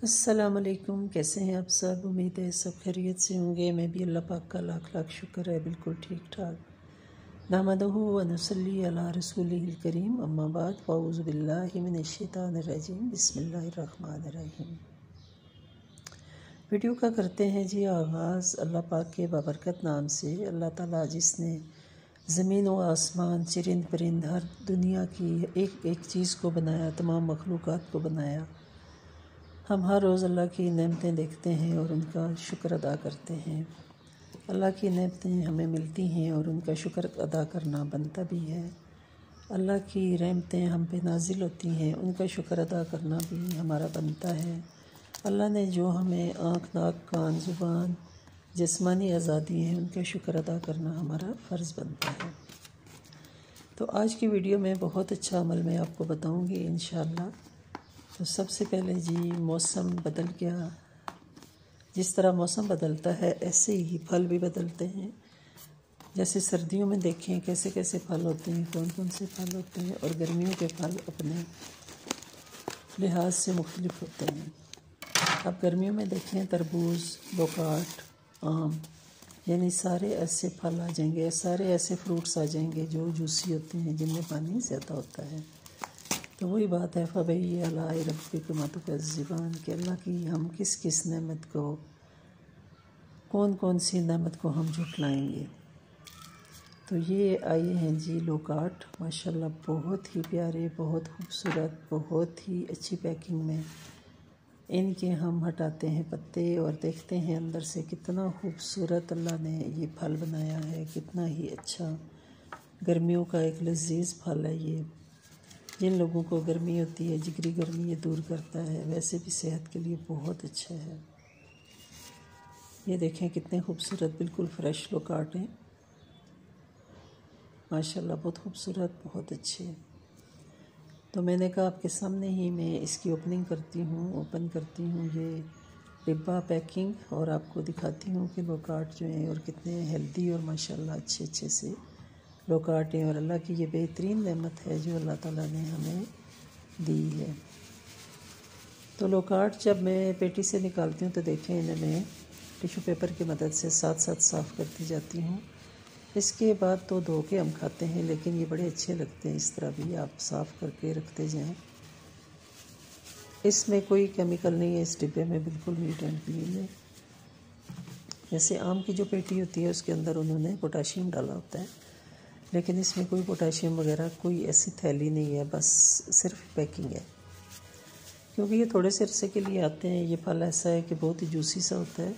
अस्सलामुअलैकुम, कैसे हैं आप सब। उम्मीद है सब खैरियत से होंगे। मैं भी अल्लाह पाक का लाख लाख शुक्र है, बिल्कुल ठीक ठाक। नहमदुहु व नसल्ली अला रसूलिहिल करीम, अम्मा बाद, फ़अऊज़ु बिल्लाहि मिनश शैतानिर रजीम, बिस्मिल्लाहिर रहमानिर रहीम। वीडियो का करते हैं जी आगाज़ अल्लाह पाक के बाबरकत नाम से। अल्लाह ताला जिसने ज़मीन व आसमान, चिरिंद परिंद, हर दुनिया की एक एक चीज़ को बनाया, तमाम मखलूक़ात को बनाया। हम हर रोज़ अल्लाह की नेमतें देखते हैं और उनका शुक्र अदा करते हैं। अल्लाह की नेमतें हमें मिलती हैं और उनका शुक्र अदा करना बनता भी है। अल्लाह की रहमतें हम पे नाजिल होती हैं, उनका शुक्र अदा करना भी हमारा बनता है। अल्लाह ने जो हमें आँख, नाक, कान, ज़ुबान, जिस्मानी आज़ादी है, उनका शुक्र अदा करना हमारा फ़र्ज़ बनता है। तो आज की वीडियो में बहुत अच्छा अमल मैं आपको बताऊँगी इंशाअल्लाह। तो सबसे पहले जी, मौसम बदल गया। जिस तरह मौसम बदलता है ऐसे ही फल भी बदलते हैं। जैसे सर्दियों में देखें कैसे कैसे फल होते हैं, कौन कौन से फल होते हैं, और गर्मियों के फल अपने लिहाज से मुख्तलिफ होते हैं। अब गर्मियों में देखें तरबूज, लोकाट, आम, यानी सारे ऐसे फल आ जाएंगे, सारे ऐसे फ्रूट्स आ जाएंगे जो जूसी होते हैं, जिनमें पानी ज़्यादा होता है। तो वही बात है, फ़बई अलाई रब्बिकुमा तुकज़्ज़िबान, कि अल्लाह की हम किस किस नेमत को, कौन कौन सी नेमत को हम झुटलाएंगे। तो ये आए हैं जी लोकाट, माशाल्लाह बहुत ही प्यारे, बहुत खूबसूरत, बहुत ही अच्छी पैकिंग में। इनके हम हटाते हैं पत्ते और देखते हैं अंदर से कितना खूबसूरत अल्लाह ने ये फल बनाया है, कितना ही अच्छा। गर्मियों का एक लजीज फल है ये। जिन लोगों को गर्मी होती है, जिगरी गर्मी, ये दूर करता है। वैसे भी सेहत के लिए बहुत अच्छा है। ये देखें कितने खूबसूरत, बिल्कुल फ्रेश लोकाट हैं माशाल्लाह, बहुत खूबसूरत, बहुत अच्छे। तो मैंने कहा आपके सामने ही मैं इसकी ओपन करती हूँ ये डिब्बा पैकिंग, और आपको दिखाती हूँ कि लोकाट जो हैं और कितने हेल्दी और माशाल्लाह अच्छे अच्छे से लोकाट हैं। और अल्लाह की ये बेहतरीन नेमत है जो अल्लाह ताला ने हमें दी है। तो लोकाट जब मैं पेटी से निकालती हूँ तो देखें इन्हें मैं टिश्यू पेपर की मदद से साथ साथ साफ़ करती जाती हूँ। इसके बाद तो धो के हम खाते हैं, लेकिन ये बड़े अच्छे लगते हैं। इस तरह भी आप साफ़ करके रखते जाएं। इसमें कोई केमिकल नहीं है, इस डिब्बे में बिल्कुल नीट एंड क्लीन है। जैसे आम की जो पेटी होती है उसके अंदर उन्होंने पोटाशियम डाला होता है, लेकिन इसमें कोई पोटाशियम वगैरह कोई ऐसी थैली नहीं है, बस सिर्फ पैकिंग है। क्योंकि ये थोड़े से अरसे के लिए आते हैं। ये फल ऐसा है कि बहुत ही जूसी सा होता है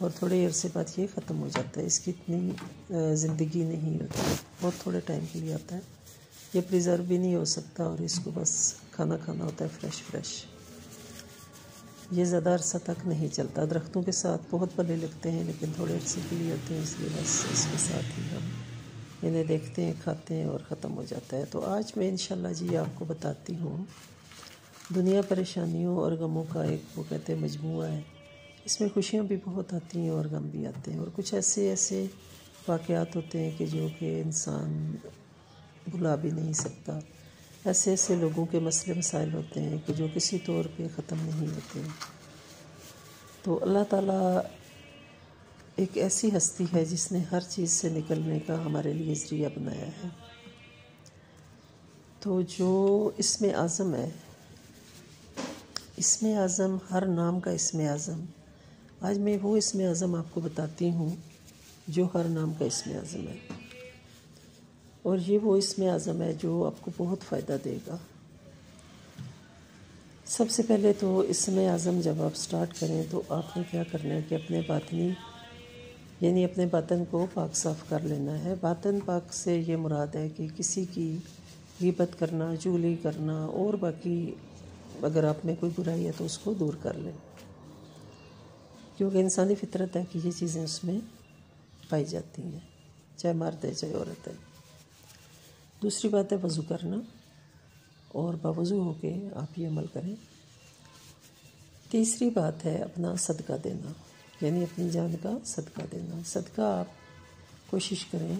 और थोड़े अरसे बाद ये ख़त्म हो जाता है। इसकी इतनी ज़िंदगी नहीं होती, बहुत थोड़े टाइम के लिए आता है। ये प्रिज़र्व भी नहीं हो सकता और इसको बस खाना खाना होता है फ्रेश। ये ज़्यादा अरसा तक नहीं चलता। दरख्तों के साथ बहुत पले लगते हैं, लेकिन थोड़े अरसे के लिए होते हैं, इसलिए बस इसके साथ ही हम इन्हें देखते हैं, खाते हैं और ख़त्म हो जाता है। तो आज मैं इंशाल्लाह जी आपको बताती हूँ, दुनिया परेशानियों और गमों का एक वो कहते हैं मजमूआ है। इसमें खुशियाँ भी बहुत आती हैं और गम भी आते हैं, और कुछ ऐसे वाक़यात होते हैं कि जो कि इंसान भुला भी नहीं सकता। ऐसे लोगों के मसले मसाइल होते हैं कि जो किसी तौर पे ख़त्म नहीं होते। तो अल्लाह ताला एक ऐसी हस्ती है जिसने हर चीज़ से निकलने का हमारे लिए ज़रिया बनाया है। तो जो इसमें आज़म है, इसमें आज़म, हर नाम का इसमें आज़म, आज मैं वो इसमें आज़म आपको बताती हूँ जो हर नाम का इसमें आज़म है। और ये वो इसमें आज़म है जो आपको बहुत फ़ायदा देगा। सबसे पहले तो इसमें आज़म जब आप स्टार्ट करें तो आपने क्या करना है कि अपने बातनी यानी अपने बातन को पाक साफ़ कर लेना है। बातन पाक से ये मुराद है कि किसी की ग़ीबत करना, चुगली करना, और बाकी अगर आप में कोई बुराई है तो उसको दूर कर लें, क्योंकि इंसानी फितरत है कि ये चीज़ें उसमें पाई जाती हैं, चाहे मर्द है चाहे औरत है। दूसरी बात है वज़ू करना, और बावज़ू होके आप ये अमल करें। तीसरी बात है अपना सदका देना, यानी अपनी जान का सदका देना। सदका आप कोशिश करें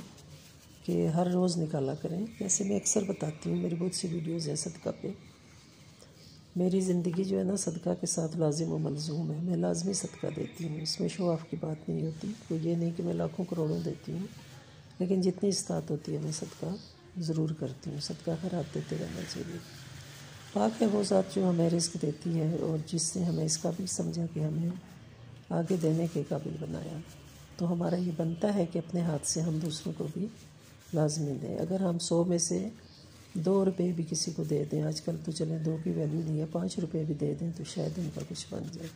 कि हर रोज़ निकाला करें। जैसे मैं अक्सर बताती हूँ, मेरी बहुत सी वीडियोज़ है सदका पे, मेरी ज़िंदगी जो है ना सदका के साथ लाजिम व मलजूम है। मैं लाजमी सदका देती हूँ, इसमें शो ऑफ की बात नहीं होती। तो ये नहीं कि मैं लाखों करोड़ों देती हूँ, लेकिन जितनी इस्तात होती है मैं सदका ज़रूर करती हूँ। सदका खैरात देते रहना चाहिए। पाक है वो ज़ात जो हमें रिस्क देती है और जिसने हमें इस काबिल समझा कि हमें आगे देने के काबिल बनाया। तो हमारा ये बनता है कि अपने हाथ से हम दूसरों को भी लाजमी दें। अगर हम 100 में से 2 रुपये भी किसी को दे दें, आजकल तो चले 2 की वैल्यू नहीं है, 5 रुपये भी दे दें तो शायद उनका कुछ बन जाए।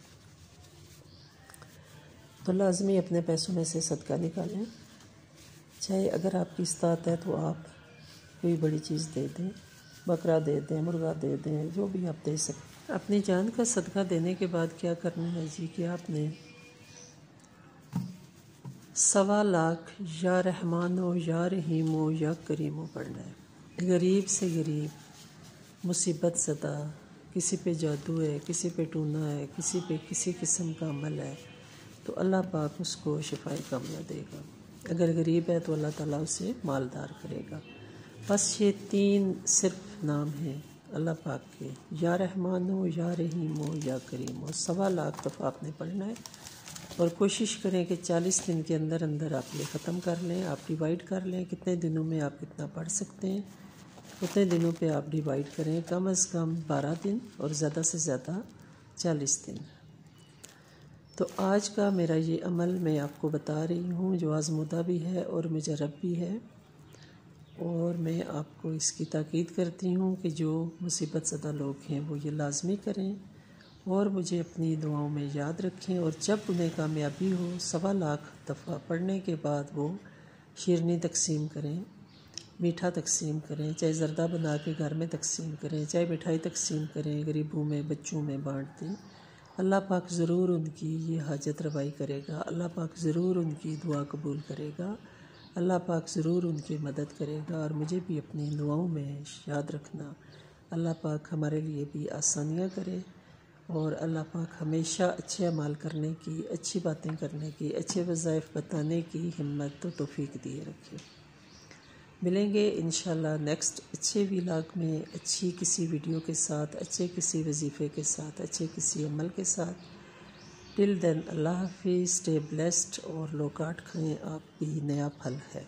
तो लाजमी अपने पैसों में से सदका निकालें। चाहे अगर आपकी इस्तात है तो आप कोई बड़ी चीज़ दे दें, बकरा दे दें, मुर्गा दे दें, जो भी आप दे सकते। अपनी जान का सदका देने के बाद क्या करना है जी कि आपने 1.25 लाख या रहमानो या रहीमो या करीमो पढ़ना है। गरीब से गरीब, मुसीबत ज़दा, किसी पे जादू है, किसी पे टूना है, किसी पे किसी किस्म का अमल है, तो अल्लाह पाक उसको शिफाए कामया देगा। अगर गरीब है तो अल्लाह ताला उसे मालदार करेगा। बस ये 3 सिर्फ नाम हैं अल्लाह पाक के, या रहमानो या रहीमो या करीमो। 1.25 लाख दफ़ा आपने पढ़ना है और कोशिश करें कि 40 दिन के अंदर अंदर आप ये ख़त्म कर लें। आप डिवाइड कर लें कितने दिनों में आप कितना पढ़ सकते हैं, उतने दिनों पे आप डिवाइड करें। कम से कम 12 दिन और ज़्यादा से ज़्यादा 40 दिन। तो आज का मेरा ये अमल मैं आपको बता रही हूँ जो आज़मूदा भी है और मुजर्रब भी है, और मैं आपको इसकी ताकीद करती हूँ कि जो मुसीबत ज़दा लोग हैं वो ये लाजमी करें और मुझे अपनी दुआओं में याद रखें। और जब उन्हें कामयाबी हो 1.25 लाख दफ़ा पढ़ने के बाद वो शीरनी तकसीम करें, मीठा तकसीम करें, चाहे ज़र्दा बना के घर में तकसीम करें, चाहे मिठाई तकसीम करें, गरीबों में बच्चों में बाँट दें। अल्लाह पाक ज़रूर उनकी ये हाजत रवाई करेगा। अल्लाह पाक ज़रूर उनकी दुआ कबूल करेगा। अल्लाह पाक ज़रूर उनकी मदद करेगा। और मुझे भी अपनी दुआओं में याद रखना। अल्लाह पाक हमारे लिए भी आसानियाँ करे और अल्लाह पाक हमेशा अच्छे अमाल करने की, अच्छी बातें करने की, अच्छे वज़ाइफ बताने की हिम्मत तो तौफीक दिए रखे। मिलेंगे इंशाल्लाह नेक्स्ट अच्छे व्लॉग में, अच्छी किसी वीडियो के साथ, अच्छे किसी वजीफ़े के साथ, अच्छे किसी अमल के साथ। टिल देन अल्लाह हाफिज़, स्टे ब्लेस्ड और लोकाट खाएँ आप भी, नया फल है।